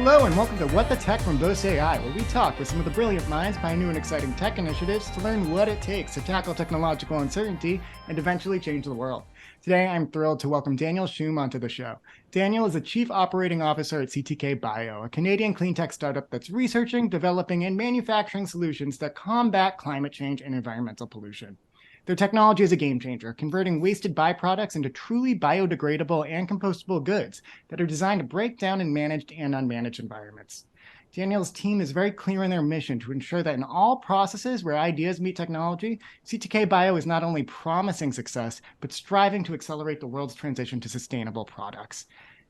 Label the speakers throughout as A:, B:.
A: Hello and welcome to What the Tech from Boast AI, where we talk with some of the brilliant minds behind new and exciting tech initiatives to learn what it takes to tackle technological uncertainty and eventually change the world. Today, I'm thrilled to welcome Daniel Shum onto the show. Daniel is the Chief Operating Officer at CTK Bio, a Canadian clean tech startup that's researching, developing, and manufacturing solutions that combat climate change and environmental pollution. Their technology is a game changer, converting wasted byproducts into truly biodegradable and compostable goods that are designed to break down in managed and unmanaged environments. Daniel's team is very clear in their mission to ensure that in all processes where ideas meet technology, CTK Bio is not only promising success, but striving to accelerate the world's transition to sustainable products.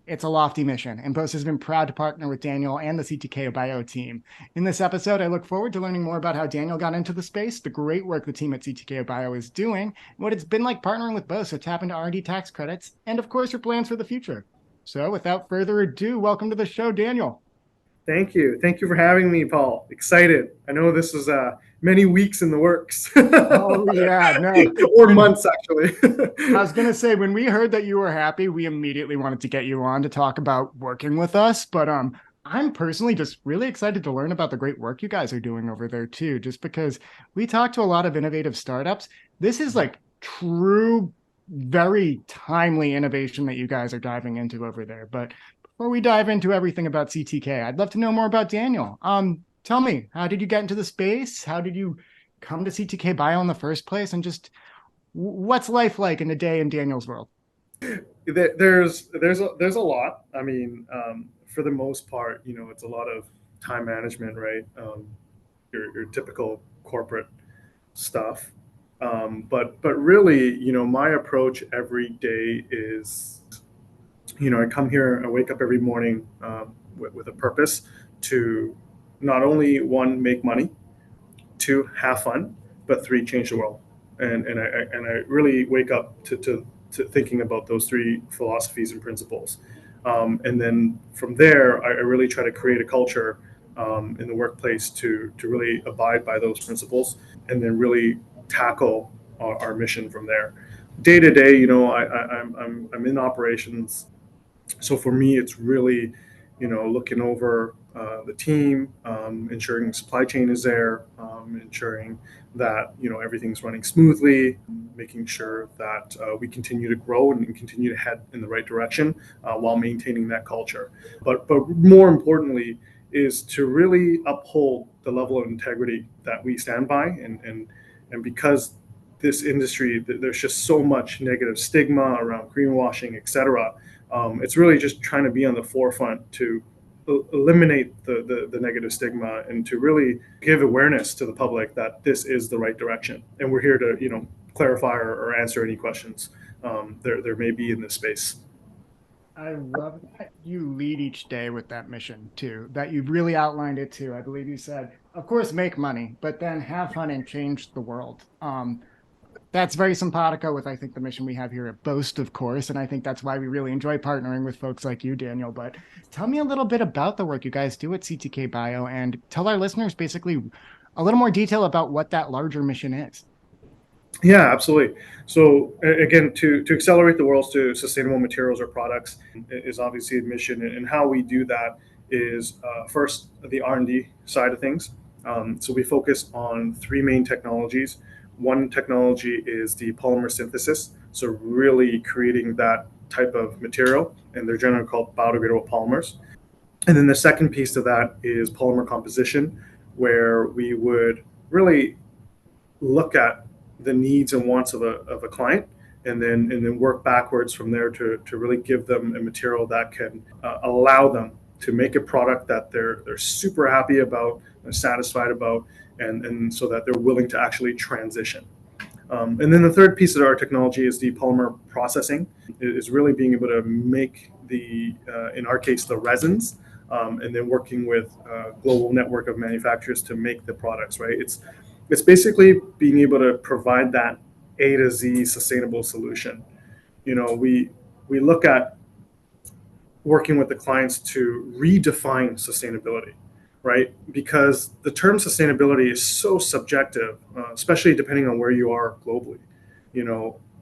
A: It's a lofty mission, and Boast has been proud to partner with Daniel and the CTK Bio team. In this episode, I look forward to learning more about how Daniel got into the space, the great work the team at CTK Bio is doing, and what it's been like partnering with Boast to tap into R&D tax credits, and of course, your plans for the future. So without further ado, welcome to the show, Daniel.
B: Thank you. Thank you for having me, Paul. Excited. I know this is many weeks in the works.
A: Oh, yeah, no.
B: Or months, actually.
A: I was going to say, when we heard that you were happy, we immediately wanted to get you on to talk about working with us. But I'm personally just really excited to learn about the great work you guys are doing over there, too, just because we talk to a lot of innovative startups. This is like true, very timely innovation that you guys are diving into over there. But before we dive into everything about CTK, I'd love to know more about Daniel. Tell me, how did you get into the space? How did you come to CTK Bio in the first place? And just what's life like in a day in Daniel's world?
B: There's a lot. I mean, for the most part, it's a lot of time management, right? Your typical corporate stuff. But really, my approach every day is, I come here, I wake up every morning with a purpose to not only one, make money, two, have fun, but three, change the world. And I really wake up to thinking about those three philosophies and principles. And then from there, I really try to create a culture in the workplace to really abide by those principles and then really tackle our mission from there. Day to day, I'm in operations. So for me, it's really, looking over the team, ensuring supply chain is there, ensuring that everything's running smoothly, making sure that we continue to grow and continue to head in the right direction while maintaining that culture. But more importantly, is to really uphold the level of integrity that we stand by, and because this industry, there's just so much negative stigma around greenwashing, etc. It's really just trying to be on the forefront to eliminate the negative stigma and to really give awareness to the public that this is the right direction. And we're here to, clarify or answer any questions there may be in this space.
A: I love that you lead each day with that mission too, that you've really outlined it too. I believe you said, of course, make money, but then have fun and change the world. That's very simpatico with, I think, the mission we have here at Boast, of course. And I think that's why we really enjoy partnering with folks like you, Daniel. But tell me a little bit about the work you guys do at CTK Bio and tell our listeners basically a little more detail about what that larger mission is.
B: Yeah, absolutely. So again, to accelerate the world to sustainable materials or products is obviously a mission. And how we do that is first the R&D side of things. So we focus on three main technologies. One technology is the polymer synthesis, so really creating that type of material, and they're generally called biodegradable polymers. And then the second piece to that is polymer composition, where we would really look at the needs and wants of a client, and then work backwards from there to really give them a material that can allow them to make a product that they're super happy about, they're satisfied about, and so that they're willing to actually transition. And then the third piece of our technology is the polymer processing. It is really being able to make in our case, the resins, and then working with a global network of manufacturers to make the products, right? It's basically being able to provide that A to Z sustainable solution. We look at working with the clients to redefine sustainability, right? Because the term sustainability is so subjective, especially depending on where you are globally.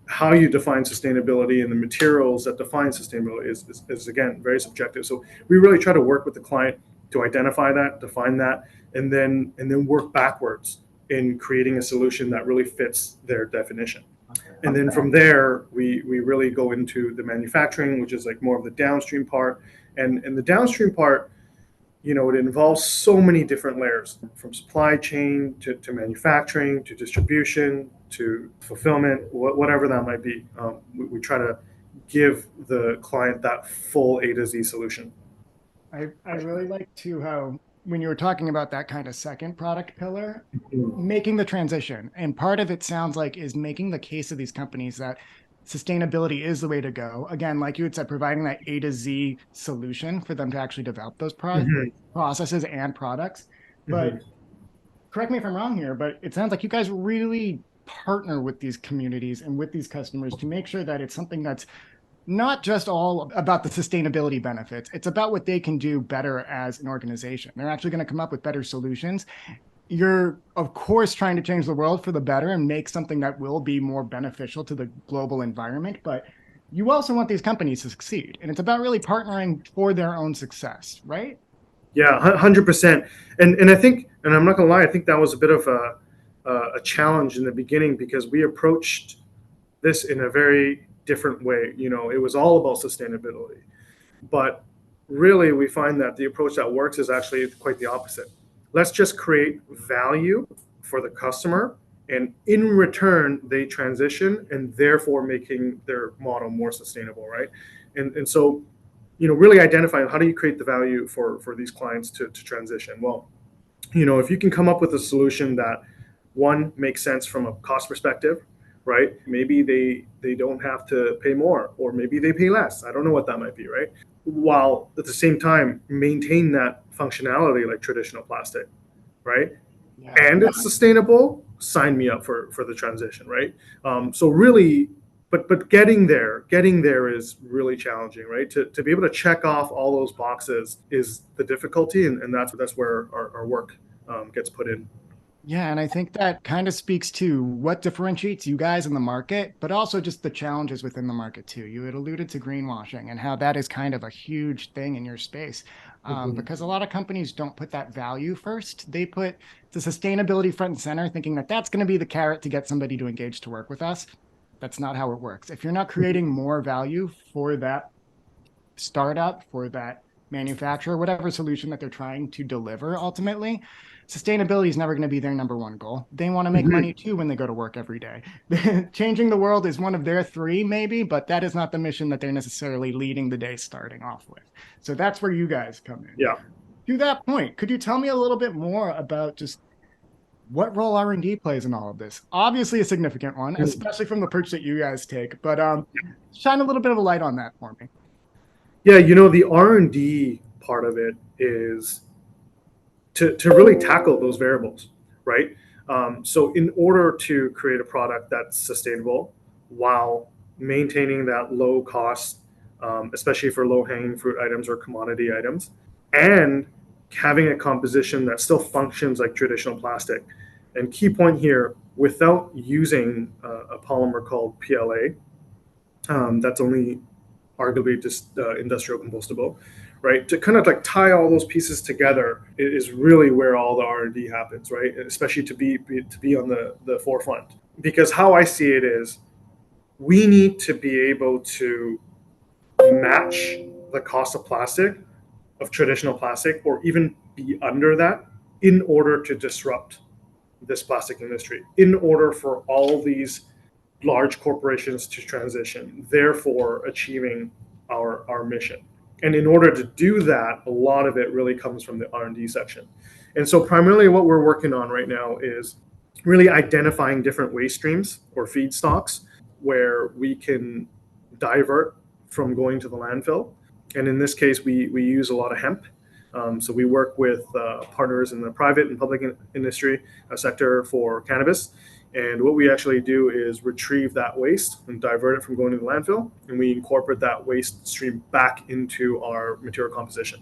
B: how you define sustainability and the materials that define sustainability is again very subjective. So we really try to work with the client to identify that, define that, and then work backwards in creating a solution that really fits their definition. And then from there, we really go into the manufacturing, which is like more of the downstream part. And the downstream part, it involves so many different layers, from supply chain to manufacturing to distribution to fulfillment, whatever that might be. We try to give the client that full A to Z solution.
A: I really like too how when you were talking about that kind of second product pillar,
B: Mm.
A: making the transition, and part of it sounds like is making the case of these companies that sustainability is the way to go. Again, like you had said, providing that A to Z solution for them to actually develop those
B: Mm-hmm.
A: processes and products. But
B: Mm-hmm.
A: correct me if I'm wrong here, but it sounds like you guys really partner with these communities and with these customers to make sure that it's something that's not just all about the sustainability benefits. It's about what they can do better as an organization. They're actually going to come up with better solutions. You're, of course, trying to change the world for the better and make something that will be more beneficial to the global environment. But you also want these companies to succeed. And it's about really partnering for their own success, right?
B: Yeah, 100%. And I think, and I'm not gonna lie, I think that was a bit of a challenge in the beginning because we approached this in a very different way. It was all about sustainability, but really we find that the approach that works is actually quite the opposite. Let's just create value for the customer, and in return they transition and therefore making their model more sustainable, right? And so really identifying how do you create the value for these clients to transition. Well, if you can come up with a solution that one makes sense from a cost perspective, right? Maybe they don't have to pay more, or maybe they pay less. I don't know what that might be, right? While at the same time maintain that functionality like traditional plastic, right?
A: Yeah.
B: And it's sustainable. Sign me up for the transition, right? So really, but getting there is really challenging, right? To be able to check off all those boxes is the difficulty, and that's where our work gets put in.
A: Yeah, and I think that kind of speaks to what differentiates you guys in the market, but also just the challenges within the market too. You had alluded to greenwashing and how that is kind of a huge thing in your space,
B: Mhm.
A: because a lot of companies don't put that value first. They put the sustainability front and center, thinking that that's going to be the carrot to get somebody to engage to work with us. That's not how it works. If you're not creating more value for that startup, for that manufacturer, whatever solution that they're trying to deliver ultimately, sustainability is never going to be their number one goal. They want to make
B: Mhm.
A: money too when they go to work every day. Changing the world is one of their three, maybe, but that is not the mission that they're necessarily leading the day starting off with. So that's where you guys come in.
B: Yeah.
A: To that point, could you tell me a little bit more about just what role R&D plays in all of this? Obviously a significant one, especially from the perch that you guys take, but shine a little bit of a light on that for me.
B: Yeah, the R&D part of it is to really tackle those variables, right? So in order to create a product that's sustainable while maintaining that low cost, especially for low hanging fruit items or commodity items, and having a composition that still functions like traditional plastic. And key point here, without using a polymer called PLA, that's only arguably just industrial compostable, right? To kind of like tie all those pieces together is really where all the R&D happens, right? Especially to be on the forefront. Because how I see it is, we need to be able to match the cost of plastic, of traditional plastic, or even be under that in order to disrupt this plastic industry, in order for all these large corporations to transition, therefore achieving our mission. And in order to do that, a lot of it really comes from the R&D section. And so primarily what we're working on right now is really identifying different waste streams or feedstocks where we can divert from going to the landfill. And in this case, we use a lot of hemp. So we work with partners in the private and public industry sector for cannabis. And what we actually do is retrieve that waste and divert it from going to the landfill, and we incorporate that waste stream back into our material composition.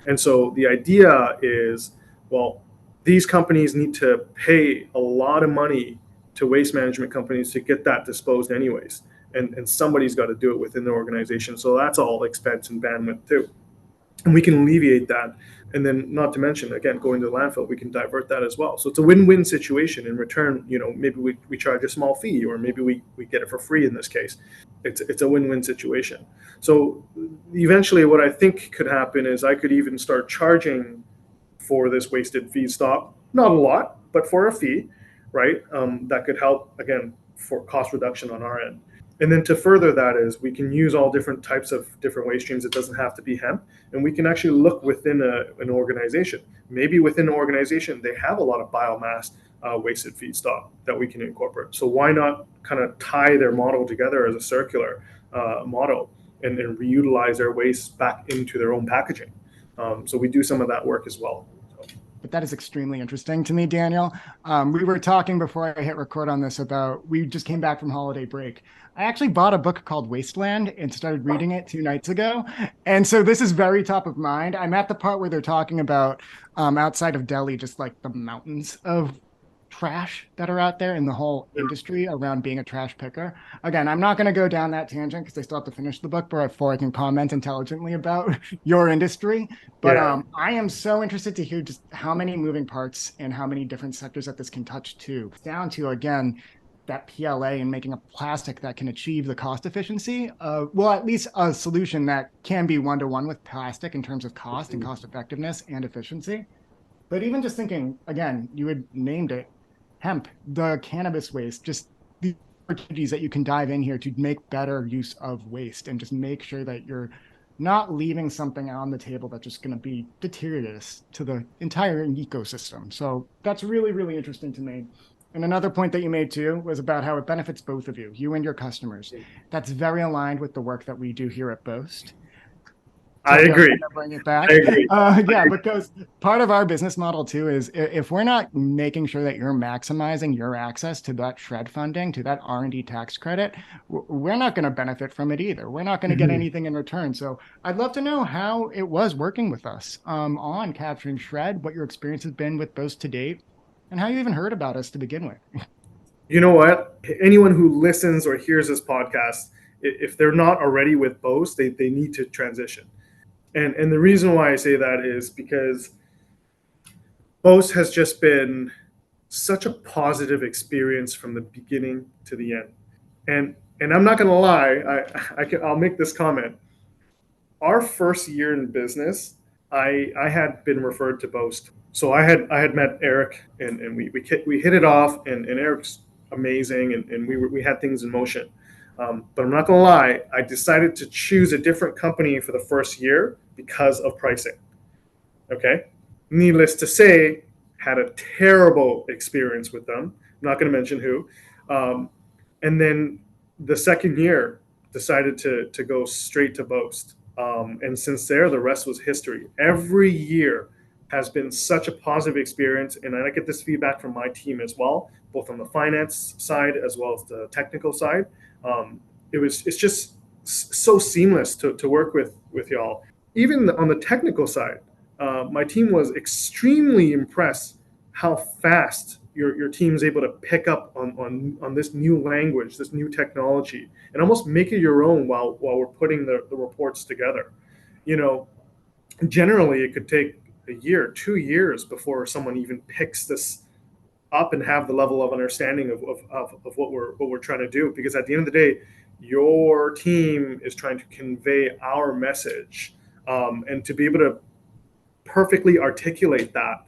B: And so the idea is, well, these companies need to pay a lot of money to waste management companies to get that disposed anyways. And somebody's got to do it within the organization. So that's all expense and bandwidth too. And we can alleviate that. And then, not to mention, again, going to the landfill, we can divert that as well. So it's a win-win situation. In return, maybe we charge a small fee, or maybe we get it for free in this case. It's a win-win situation. So eventually what I think could happen is I could even start charging for this wasted feedstock, not a lot, but for a fee, right? That could help, again, for cost reduction on our end. And then to further that is we can use all different types of different waste streams. It doesn't have to be hemp. And we can actually look within an organization. Maybe within an organization, they have a lot of biomass wasted feedstock that we can incorporate. So why not kind of tie their model together as a circular model and reutilize their waste back into their own packaging? So we do some of that work as well.
A: But that is extremely interesting to me, Daniel. We were talking before I hit record on this about, we just came back from holiday break. I actually bought a book called Wasteland and started reading it 2 nights ago. And so this is very top of mind. I'm at the part where they're talking about outside of Delhi, just like the mountains of trash that are out there in the whole industry around being a trash picker. Again, I'm not going to go down that tangent because I still have to finish the book before I can comment intelligently about your industry. But I am so interested to hear just how many moving parts and how many different sectors that this can touch too. Down to, again, that PLA and making a plastic that can achieve the cost efficiency, well, at least a solution that can be one-to-one with plastic in terms of cost and cost effectiveness and efficiency. But even just thinking, again, you had named it, hemp, the cannabis waste, just the opportunities that you can dive in here to make better use of waste and just make sure that you're not leaving something on the table that's just going to be detritus to the entire ecosystem. So that's really, really interesting to me. And another point that you made too was about how it benefits both of you, you and your customers. That's very aligned with the work that we do here at Boast.
B: I agree.
A: Bring it back.
B: I agree.
A: Yeah, because part of our business model too is if we're not making sure that you're maximizing your access to that shred funding, to that R&D tax credit, we're not going to benefit from it either. We're not going to get anything in return. So I'd love to know how it was working with us on capturing shred, what your experience has been with Boast to date, and how you even heard about us to begin with.
B: You know what? Anyone who listens or hears this podcast, if they're not already with Boast, they need to transition. And the reason why I say that is because Boast has just been such a positive experience from the beginning to the end. And I'm not going to lie, I'll make this comment. Our first year in business, I had been referred to Boast. So I had met Eric and we hit it off, and Eric's amazing, and we had things in motion. But I'm not going to lie, I decided to choose a different company for the first year because of pricing. Okay? Needless to say, had a terrible experience with them. I'm not going to mention who. And then the second year, decided to go straight to Boast. And since there, the rest was history. Every year has been such a positive experience, and I get this feedback from my team as well, both on the finance side as well as the technical side. It's just so seamless to work with y'all. Even on the technical side, my team was extremely impressed how fast your team is able to pick up on this new language, this new technology, and almost make it your own while we're putting the reports together. Generally it could take a year, 2 years before someone even picks this up and have the level of understanding of what we're trying to do. Because at the end of the day, your team is trying to convey our message, and to be able to perfectly articulate that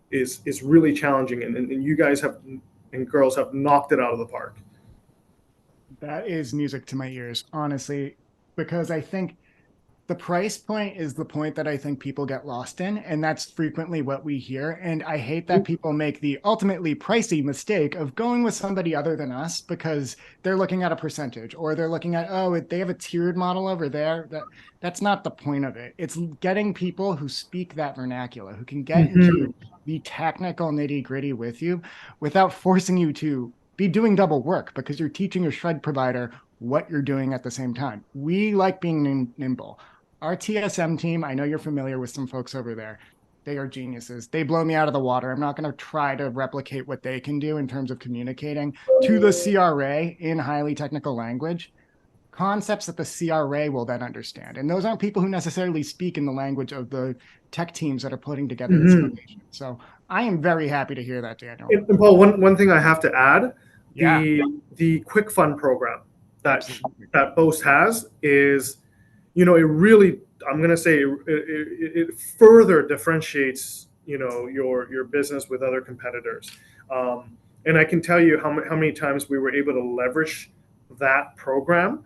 B: is really challenging. And you guys and girls have knocked it out of the park.
A: That is music to my ears, honestly, because I think the price point is the point that I think people get lost in, and that's frequently what we hear. And I hate that people make the ultimately pricey mistake of going with somebody other than us because they're looking at a percentage, or they're looking at, oh, they have a tiered model over there. That's not the point of it. It's getting people who speak that vernacular, who can get into the technical nitty-gritty with you without forcing you to be doing double work, because you're teaching your shred provider what you're doing at the same time. We like being nimble. Our TSM team, I know you're familiar with some folks over there. They are geniuses. They blow me out of the water. I'm not going to try to replicate what they can do in terms of communicating to the CRA in highly technical language, concepts that the CRA will then understand. And those aren't people who necessarily speak in the language of the tech teams that are putting together this
B: Mm-hmm.
A: innovation. So I am very happy to hear that, Daniel.
B: And Paul, one thing I have to add,
A: Yeah,
B: the Quick Fund program
A: absolutely.
B: that Boast has is, it really, I'm going to say it further differentiates, your business with other competitors. And I can tell you how many times we were able to leverage that program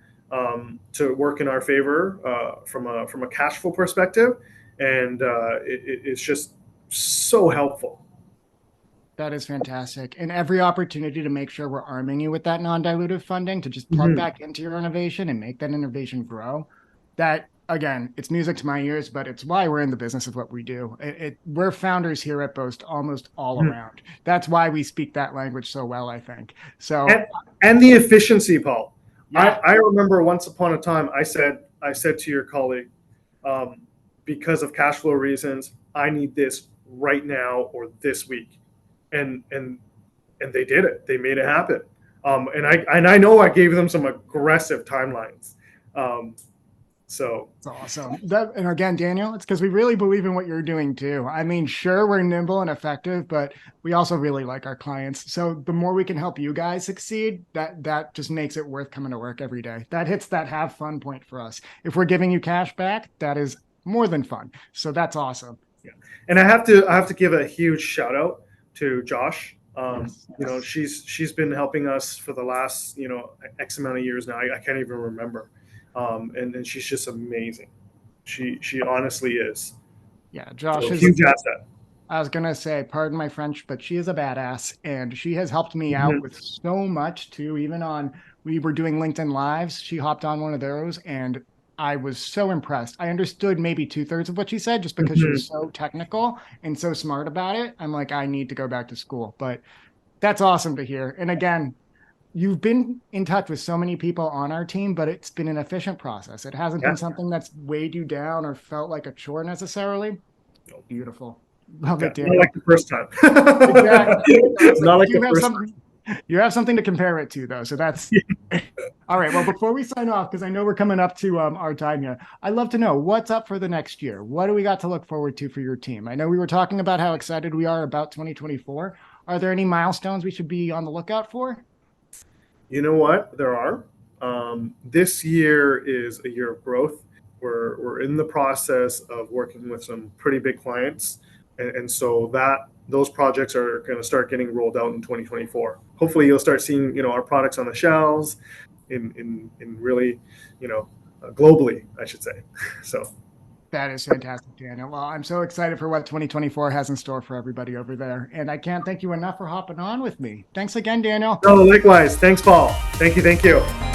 B: to work in our favor from a cash flow perspective, and it's just so helpful.
A: That is fantastic. And every opportunity to make sure we're arming you with that non-dilutive funding to just plug
B: Mm-hmm.
A: back into your innovation and make that innovation grow. That, again, it's music to my ears, but it's why we're in the business of what we do. We're founders here at Boast almost all
B: Mm-hmm.
A: around. That's why we speak that language so well, I think.
B: and
A: So,
B: and the efficiency, Paul.
A: yeah,
B: I remember once upon a time I said to your colleague, um, because of cash flow reasons, I need this right now or this week, and they did it. They made it happen. And I know I gave them some aggressive timelines. Um, so
A: it's awesome. And again, Daniel, it's because we really believe in what you're doing too. I mean, sure, we're nimble and effective, but we also really like our clients. So the more we can help you guys succeed, that just makes it worth coming to work every day. That hits that have fun point for us. If we're giving you cash back, that is more than fun. So that's awesome.
B: yeah, and I have to give a huge shout out to Josh.
A: Yes.
B: She's been helping us for the last X amount of years now. I can't even remember, and she's just amazing. She honestly is.
A: Yeah.
B: So
A: Josh is,
B: huge asset.
A: I was going to say, pardon my French, but she is a badass. And she has helped me out
B: Mm-hmm.
A: with so much too. Even we were doing LinkedIn Lives. She hopped on one of those and I was so impressed. I understood maybe 2/3 of what she said just because she
B: Mm-hmm.
A: was so technical and so smart about it. I'm like, I need to go back to school. But that's awesome to hear. And again, you've been in touch with so many people on our team, but it's been an efficient process. It hasn't
B: Yeah.
A: been something that's weighed you down or felt like a chore necessarily. Beautiful. Love
B: Yeah,
A: it,
B: not like
A: Daniel.
B: the first time.
A: Exactly. I was like,
B: Not like
A: you
B: the
A: have
B: first time.
A: something, you have something to compare it to, though. So that's all right. Well, before we sign off, because I know we're coming up to our time here, I'd love to know what's up for the next year. What do we got to look forward to for your team? I know we were talking about how excited we are about 2024. Are there any milestones we should be on the lookout for?
B: You know what? There are. This year is a year of growth. We're in the process of working with some pretty big clients, and so those projects are going to start getting rolled out in 2024. Hopefully, you'll start seeing our products on the shelves in really globally, I should say. So
A: That is fantastic, Daniel. Well, I'm so excited for what 2024 has in store for everybody over there. And I can't thank you enough for hopping on with me. Thanks again, Daniel.
B: no, likewise. Thanks, Paul. Thank you. Thank you.